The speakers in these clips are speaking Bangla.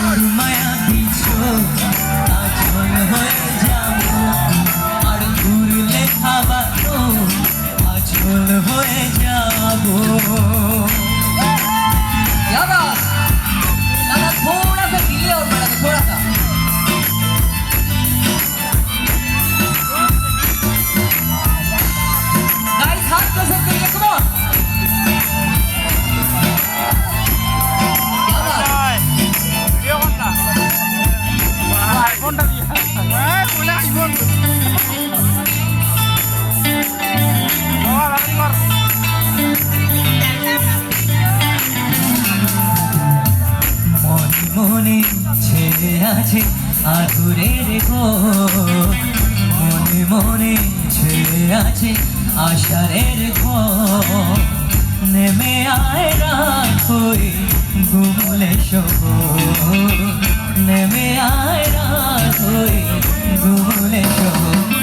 তোর মায়া দিছো আচল হয়ে যাবো আর ঘুরলে খাবার আচল হয়ে যাবো दादा थोड़ा सा डिले और बढ़ा दो थोड़ा सा गाइस हाथ कर सकते हैं कम ऑन क्या बात वीडियो करना आईफोन টা দিয়া बोले आईफोन और आगे कर মনে ছেলে আছে আদুরের ঘর মনে মনে ছেলে আছে আশারের ঘর নেমে আয় রাত হয়ে ঘুমলে শহর নেমে আয় রাত হয়ে ঘুমলে শহর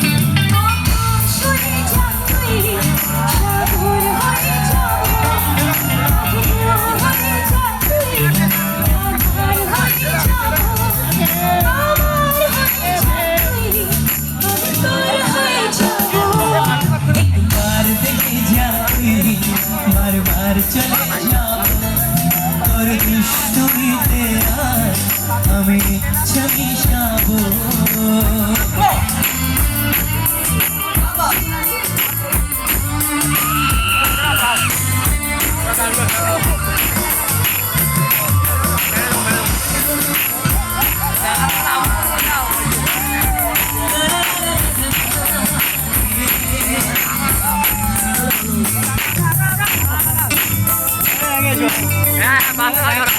बार चले जाओ और दुष्टुमिते आज हमें छवि शाबो Ya, basta, ahora.